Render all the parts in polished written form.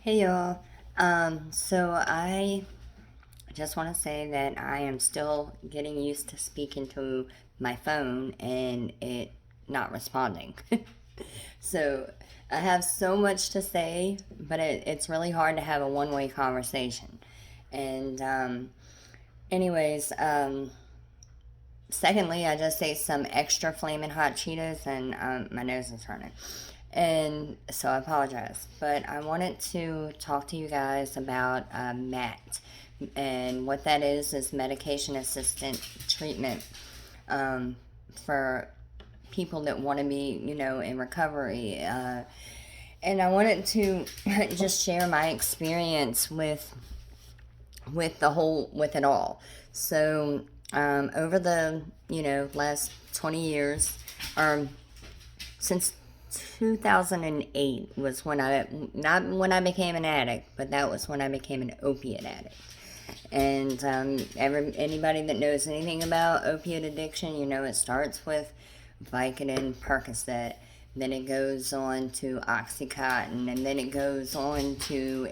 Hey y'all. So I just want to say that I am still getting used to speaking to my phone and it not responding. So I have so much to say, but it's really hard to have a one-way conversation. And anyways, secondly, I just ate some extra flaming hot Cheetos and my nose is running. And so I apologize. But I wanted to talk to you guys about M.A.T. And what that is medication assistant treatment um, for people that want to be, in recovery. And I wanted to just share my experience with it all. So over the last 20 years, or since 2008 was when I not when I became an addict, but that was when I became an opiate addict. And anybody that knows anything about opiate addiction, it starts with Vicodin, Percocet, then it goes on to Oxycontin, and then it goes on to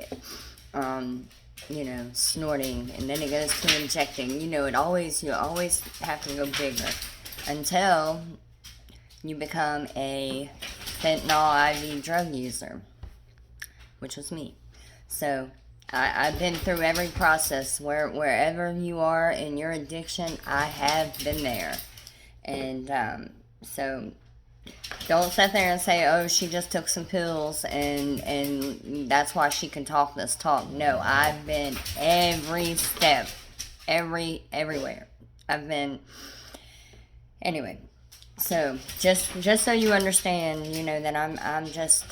snorting, and then it goes to injecting. You always have to go bigger until you become a fentanyl IV drug user, which was me. So I've been through every process wherever you are in your addiction, I have been there. And so don't sit there and say, oh, she just took some pills and that's why she can talk this talk. No, I've been every step, everywhere. I've been, anyway. So just so you understand, that I'm just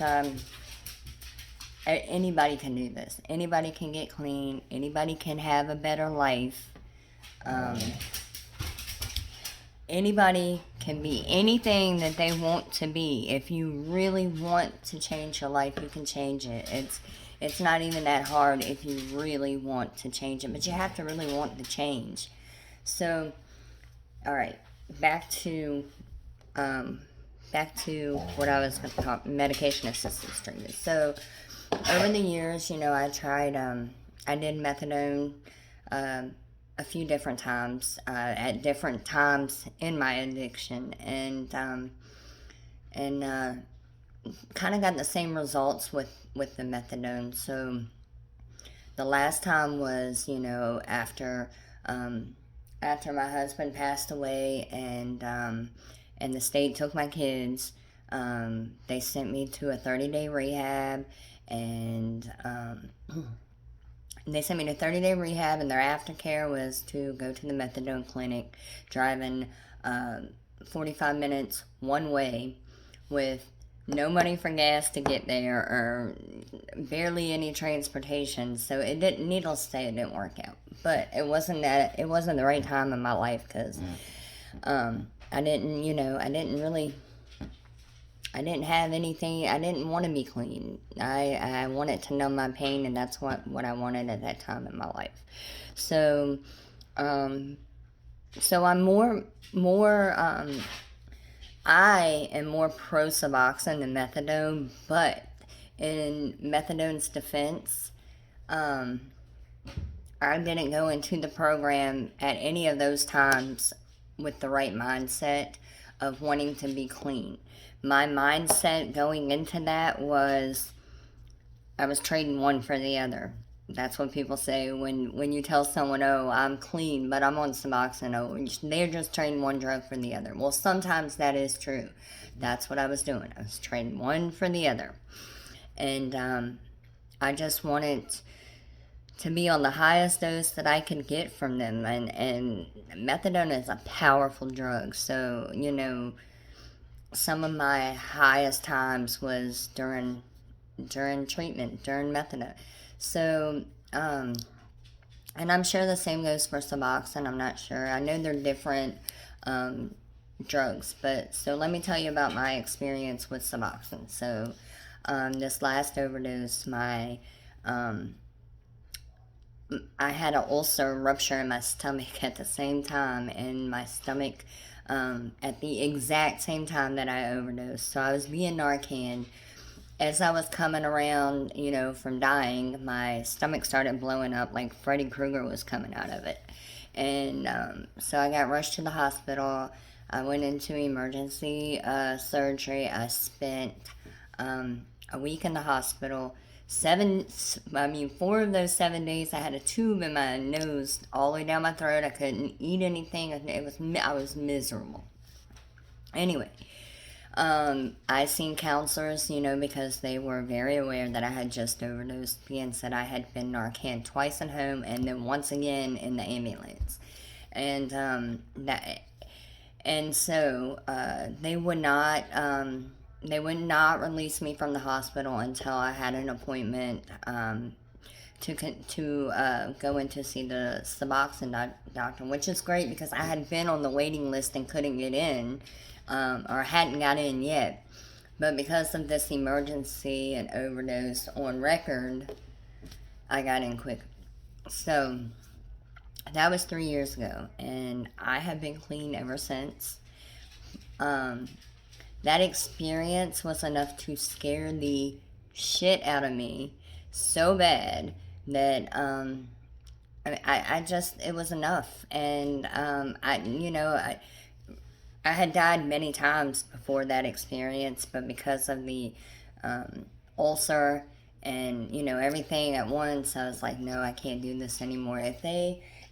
anybody can do this. Anybody can get clean. Anybody can have a better life. Um, Anybody can be anything that they want to be. If you really want to change your life, you can change it. It's not even that hard if you really want to change it, but you have to really want the change. So, all right, back to what I was going to talk, medication assisted treatment. So over the years, I did methadone a few different times at different times in my addiction, and kind of got the same results with the methadone. So the last time was, after my husband passed away, and the state took my kids. They sent me to a 30-day rehab, and they sent me to 30-day rehab, and their aftercare was to go to the methadone clinic, driving 45 minutes one way with no money for gas to get there, or barely any transportation. So it didn't, needless to say, it didn't work out. But it wasn't the right time in my life, because I didn't have anything. I didn't want to be clean. I wanted to numb my pain, and that's what I wanted at that time in my life. So, so I'm I am more pro suboxone than methadone, but in methadone's defense, I didn't go into the program at any of those times with the right mindset of wanting to be clean. My mindset going into that was I was trading one for the other. That's what people say when you tell someone, oh, I'm clean, but I'm on Suboxone. Oh, they're just trading one drug for the other. Well, sometimes that is true. That's what I was doing. I was trading one for the other. And I just wanted to be on the highest dose that I could get from them. And methadone is a powerful drug. So, some of my highest times was during treatment, during methadone. So, and I'm sure the same goes for Suboxone. I'm not sure. I know they're different drugs, but so let me tell you about my experience with Suboxone. So, this last overdose, I had an ulcer rupture in my stomach at the same time, and my stomach at the exact same time that I overdosed. So I was being Narcan, as I was coming around, from dying, my stomach started blowing up like Freddy Krueger was coming out of it. And so I got rushed to the hospital. I went into emergency surgery. I spent a week in the hospital. 4 of those 7 days, I had a tube in my nose all the way down my throat. I couldn't eat anything. I was miserable. Anyway, I seen counselors, because they were very aware that I had just overdosed. Being said, I had been Narcan twice at home and then once again in the ambulance, and so they would not release me from the hospital until I had an appointment to go in to see the suboxone doctor, which is great because I had been on the waiting list and couldn't get in, or hadn't got in yet. But because of this emergency and overdose on record, I got in quick. So that was 3 years ago, and I have been clean ever since. That experience was enough to scare the shit out of me so bad that I just, it was enough. And I had died many times before that experience, but because of the ulcer and everything at once, I was like, no, I can't do this anymore.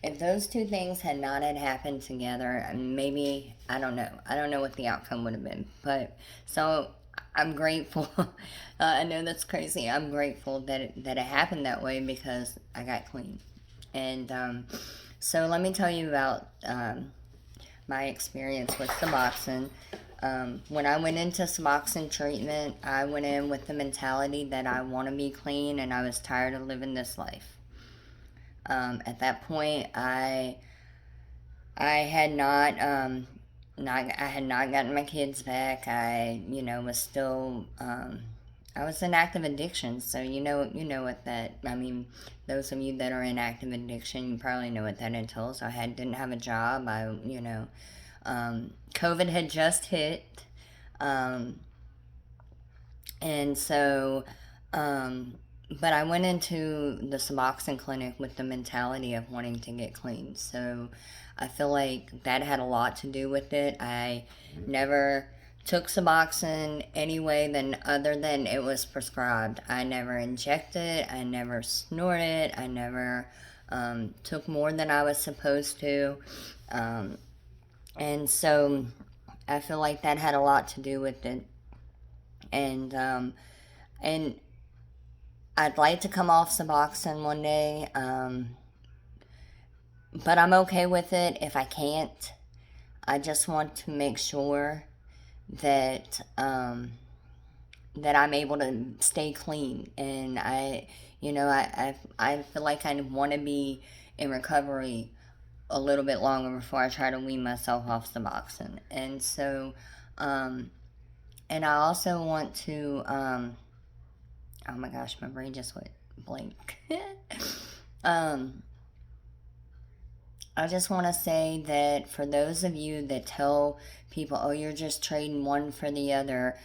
If those two things had not had happened together, maybe I don't know what the outcome would have been. But so I'm grateful. I know that's crazy. I'm grateful that it happened that way because I got clean. And so let me tell you about my experience with suboxone. When I went into suboxone treatment, I went in with the mentality that I want to be clean and I was tired of living this life. At that point, I had not gotten my kids back. I was still I was in active addiction, so you know what that. I mean, those of you that are in active addiction, you probably know what that entails. Didn't have a job. COVID had just hit, and so. But I went into the Suboxone clinic with the mentality of wanting to get clean. So I feel like that had a lot to do with it. I never took Suboxone any way other than it was prescribed. I never injected, I never snorted, I never took more than I was supposed to. And so I feel like that had a lot to do with it. And I'd like to come off Suboxone one day, but I'm okay with it if I can't. I just want to make sure that that I'm able to stay clean, and I feel like I want to be in recovery a little bit longer before I try to wean myself off Suboxone, and so and I also want to. Oh my gosh, my brain just went blank. I just want to say that for those of you that tell people, oh, you're just trading one for the other,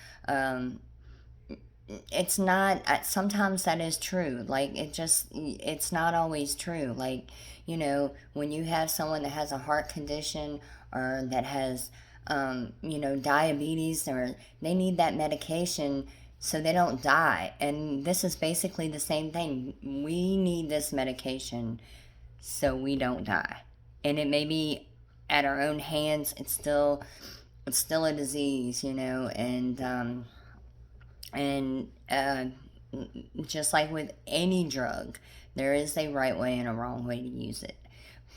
it's not. Sometimes that is true. Like, it's not always true. Like, when you have someone that has a heart condition or that has, diabetes, or they need that medication so they don't die. And this is basically the same thing. We need this medication so we don't die. And it may be at our own hands. It's still a disease, and just like with any drug, there is a right way and a wrong way to use it.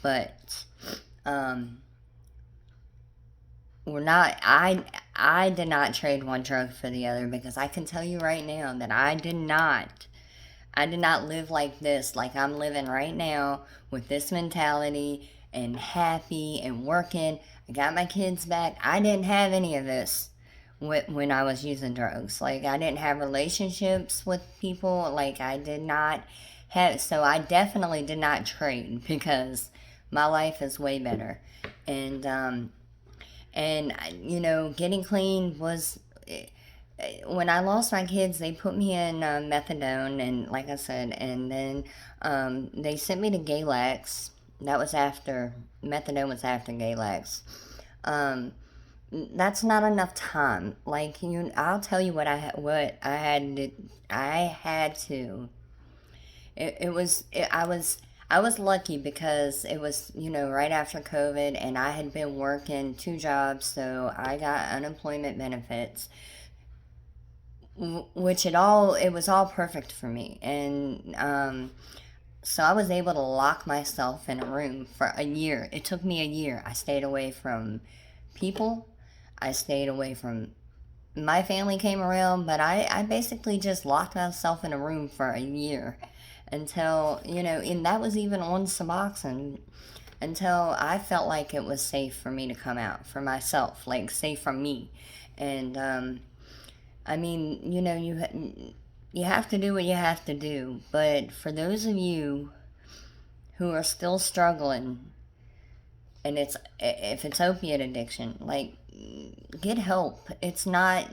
But I did not trade one drug for the other, because I can tell you right now that I did not live like this, like I'm living right now, with this mentality and happy and working. I got my kids back. I didn't have any of this when I was using drugs. Like, I didn't have relationships with people. Like, I did not have, so I definitely did not trade, because my life is way better. And getting clean was, when I lost my kids, they put me in methadone, and like I said, and then they sent me to Galax. That was after methadone was after Galax. Um, that's not enough time. Like I'll tell you what I had to. I had to. It was. I was lucky because it was, right after COVID, and I had been working two jobs, so I got unemployment benefits, which it was all perfect for me. And so I was able to lock myself in a room for a year. It took me a year. I stayed away from people. I stayed away from my family came around, but I basically just locked myself in a room for a year until, and that was even on suboxone, until I felt like it was safe for me to come out for myself, like safe from me. And I mean, you have to do what you have to do. But for those of you who are still struggling, and if it's opiate addiction, like, get help. It's not.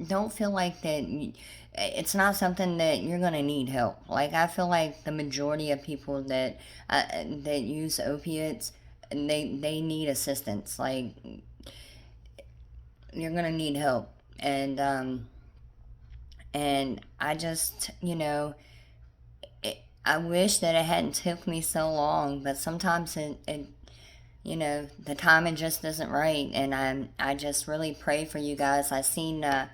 Don't feel like that. It's not something that you're gonna need help. Like, I feel like the majority of people that use opiates, they need assistance. Like, you're gonna need help. And I just, I wish that it hadn't took me so long, but sometimes the timing just isn't right. And I just really pray for you guys. I seen a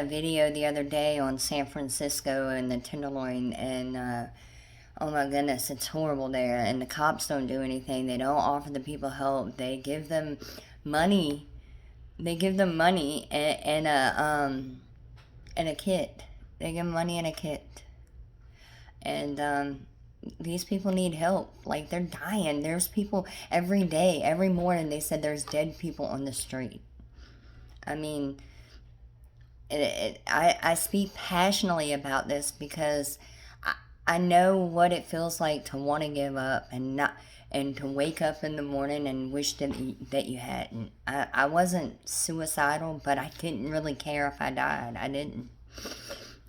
video the other day on San Francisco and the Tenderloin, and oh my goodness, it's horrible there. And the cops don't do anything. They don't offer the people help. They give them money. They give them money and a kit. They give them money and a kit. And these people need help. Like, they're dying. There's people every day, every morning. They said there's dead people on the street. I mean, I speak passionately about this because I know what it feels like to want to give up and to wake up in the morning and wish that you hadn't. I wasn't suicidal, but I didn't really care if I died. I didn't.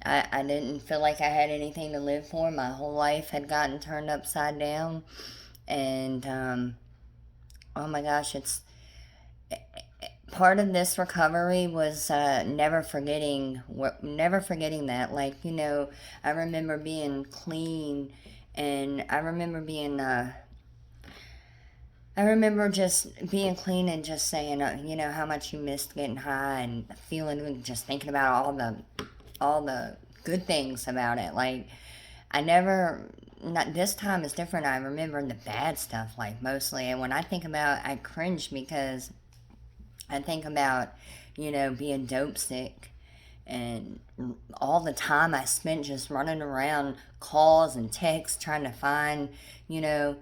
I didn't feel like I had anything to live for. My whole life had gotten turned upside down. And, oh my gosh, part of this recovery was never forgetting that. Like, I remember being clean, and I remember just being clean and just saying, how much you missed getting high, and feeling, just thinking about all the good things about it. Like, I never, not this time is different. I remember the bad stuff, like, mostly. And when I think about, I cringe because I think about, being dope sick, and all the time I spent just running around calls and texts trying to find, you know,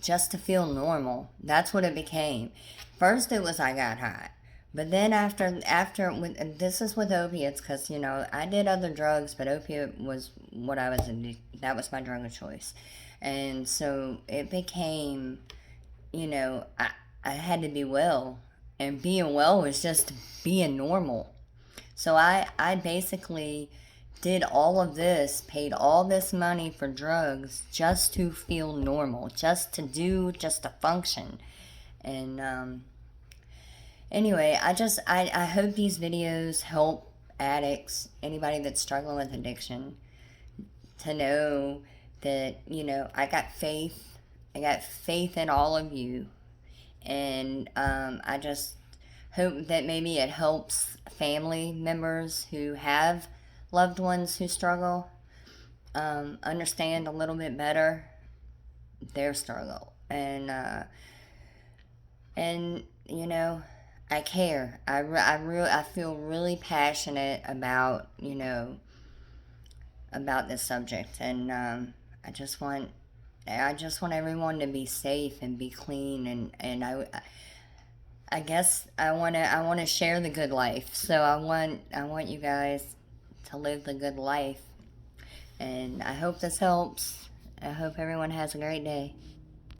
just to feel normal. That's what it became. First it was I got high. But then this is with opiates, because I did other drugs, but opiate was what that was my drug of choice. And so it became, I had to be well, and being well was just being normal. So I basically did all of this, paid all this money for drugs just to feel normal, just to function. And anyway, I hope these videos help addicts, anybody that's struggling with addiction, to know that, I got faith. I got faith in all of you. And I just hope that maybe it helps family members who have loved ones who struggle understand a little bit better their struggle. And I care. I feel really passionate about about this subject. And I just want everyone to be safe and be clean. And I guess I want to share the good life. So I want you guys to live the good life. And I hope this helps. I hope everyone has a great day.